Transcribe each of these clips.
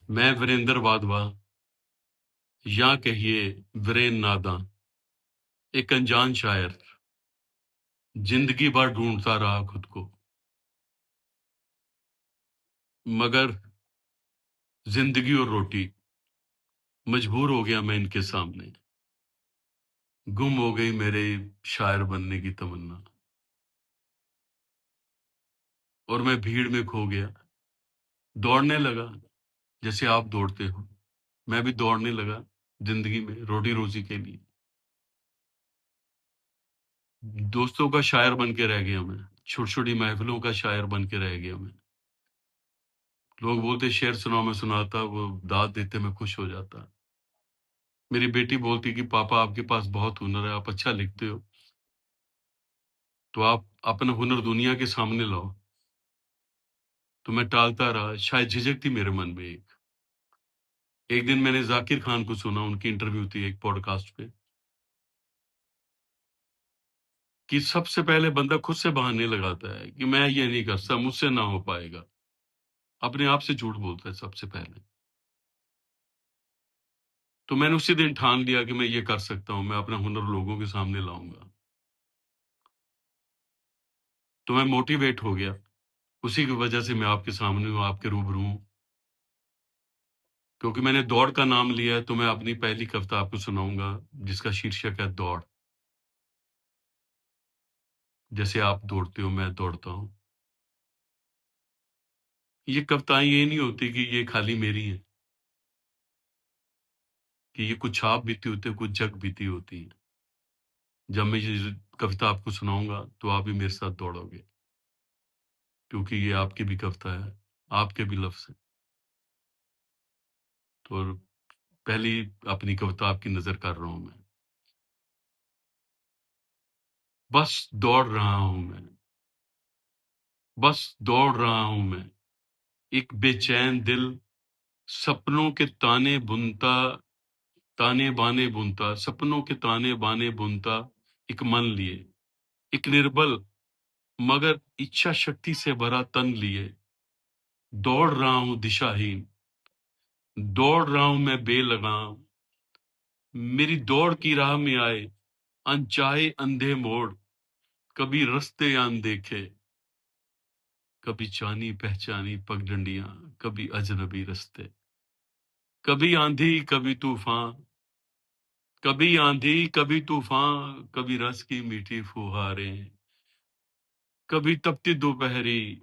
मैं वीरेंद्र वाधवा, या कहिए वीरेन नादां, एक अनजान शायर, जिंदगी भर ढूंढता रहा खुद को, मगर जिंदगी और रोटी, मजबूर हो गया मैं इनके सामने। गुम हो गई मेरे शायर बनने की तमन्ना, और मैं भीड़ में खो गया। दौड़ने लगा जैसे आप दौड़ते हो, मैं भी दौड़ने लगा जिंदगी में रोटी रोजी के लिए। दोस्तों का शायर बन के रह गया मैं, छोटी छोटी महफिलों का शायर बन के रह गया मैं। लोग बोलते शेर सुनाओ, मैं सुनाता, वो दाद देते, मैं खुश हो जाता। मेरी बेटी बोलती कि पापा आपके पास बहुत हुनर है, आप अच्छा लिखते हो, तो आप अपना हुनर दुनिया के सामने लाओ। तो मैं टालता रहा, शायद झिझक थी मेरे मन में। एक दिन मैंने जाकिर खान को सुना, उनकी इंटरव्यू थी एक पॉडकास्ट पे, कि सबसे पहले बंदा खुद से बहाने लगाता है कि मैं ये नहीं कर सकता, मुझसे ना हो पाएगा। अपने आप से झूठ बोलता है सबसे पहले। तो मैंने उसी दिन ठान लिया कि मैं ये कर सकता हूं, मैं अपना हुनर लोगों के सामने लाऊंगा। तो मैं मोटिवेट हो गया, उसी की वजह से मैं आपके सामने हूं, आपके रूबरू हूं। क्योंकि मैंने दौड़ का नाम लिया है, तो मैं अपनी पहली कविता आपको सुनाऊंगा, जिसका शीर्षक है दौड़। जैसे आप दौड़ते हो मैं दौड़ता हूं। ये कविताएं ये नहीं होती कि ये खाली मेरी हैं, कि ये कुछ आप बीती होती है, कुछ जग बीती होती है। जब मैं ये कविता आपको सुनाऊंगा तो आप भी मेरे साथ दौड़ोगे, क्योंकि ये आपकी भी कविता है, आपके भी लफ्ज हैं। तो पहली अपनी कविता आपकी नजर कर रहा हूं मैं। बस दौड़ रहा हूं मैं, बस दौड़ रहा हूं मैं, एक बेचैन दिल सपनों के ताने बुनता, ताने बाने बुनता, सपनों के ताने बाने बुनता, एक मन लिए, एक निर्बल मगर इच्छा शक्ति से भरा तन लिए, दौड़ रहा हूं दिशाहीन, दौड़ रहा हूं मैं बेलगाम, मेरी दौड़ की राह में आए अनचाहे अंधे मोड़, कभी रास्ते अनदेखे, कभी जानी पहचानी पगडंडियां, कभी अजनबी रास्ते, कभी आंधी कभी तूफान, कभी आंधी कभी तूफान, कभी रस की मीठी फुहारें, कभी तपती दोपहरी,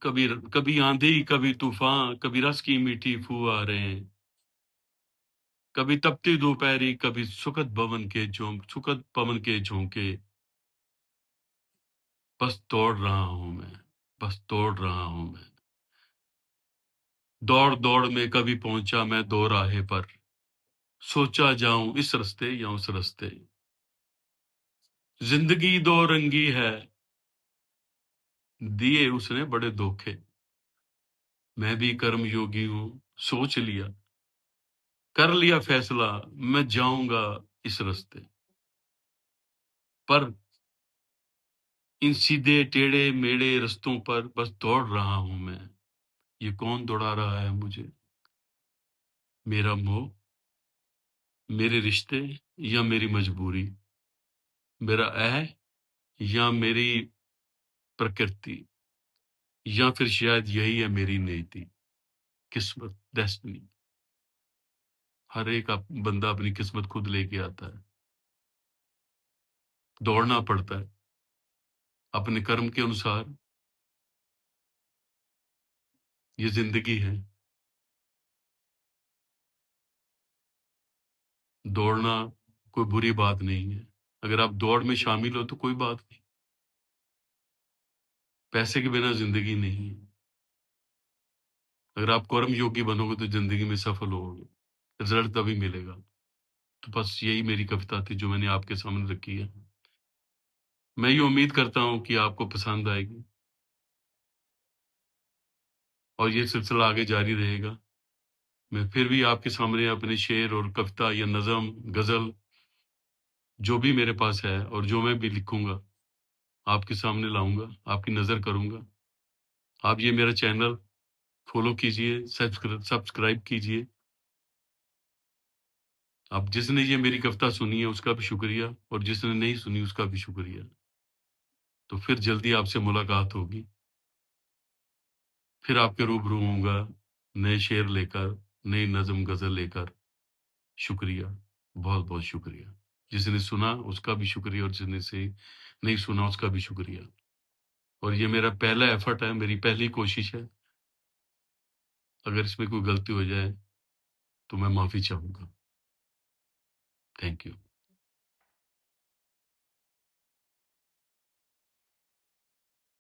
कभी कभी आंधी कभी तूफान, कभी रस की मीठी फुहारें, कभी तपती दोपहरी, कभी सुखद पवन के झोंके, बस दौड़ रहा हूं मैं, बस दौड़ रहा हूं मैं। दौड़ दौड़ में कभी पहुंचा मैं दो राहे पर, सोचा जाऊं इस रास्ते या उस रास्ते, जिंदगी दो रंगी है, दिए उसने बड़े धोखे, मैं भी कर्म योगी हूं, सोच लिया, कर लिया फैसला, मैं जाऊंगा इस रास्ते पर, इन सीधे टेढ़े मेढ़े रास्तों पर बस दौड़ रहा हूं मैं। ये कौन दौड़ा रहा है मुझे? मेरा मोह, मेरे रिश्ते, या मेरी मजबूरी, मेरा या मेरी प्रकृति, या फिर शायद यही है मेरी नियति, किस्मत, डेस्टिनी। हर एक बंदा अपनी किस्मत खुद लेके आता है। दौड़ना पड़ता है अपने कर्म के अनुसार। ये जिंदगी है। दौड़ना कोई बुरी बात नहीं है। अगर आप दौड़ में शामिल हो तो कोई बात नहीं। पैसे के बिना जिंदगी नहीं है। अगर आप कर्म योगी बनोगे तो जिंदगी में सफल होगे, रिजल्ट तभी मिलेगा। तो बस यही मेरी कविता थी जो मैंने आपके सामने रखी है। मैं ये उम्मीद करता हूँ कि आपको पसंद आएगी, और ये सिलसिला आगे जारी रहेगा। मैं फिर भी आपके सामने अपने शेर और कविता या नज़म, गजल, जो भी मेरे पास है और जो मैं भी लिखूंगा, आपके सामने लाऊँगा, आपकी नज़र करूँगा। आप ये मेरा चैनल फ़ॉलो कीजिए, सब्सक्राइब कीजिए। अब जिसने ये मेरी कविता सुनी है उसका भी शुक्रिया और जिसने नहीं सुनी उसका भी शुक्रिया। तो फिर जल्दी आपसे मुलाकात होगी। फिर आपके रूबरू होऊँगा, नए शेर लेकर, नई नज़्म गज़ल लेकर। शुक्रिया, बहुत-बहुत शुक्रिया। जिसने सुना उसका भी शुक्रिया और जिसने से नहीं सुना उसका भी शुक्रिया। और ये मेरा पहला एफर्ट है, मेरी पहली कोशिश है। अगर इसमें कोई गलती हो जाए तो मैं माफ़ी चाहूँगा। Thank you.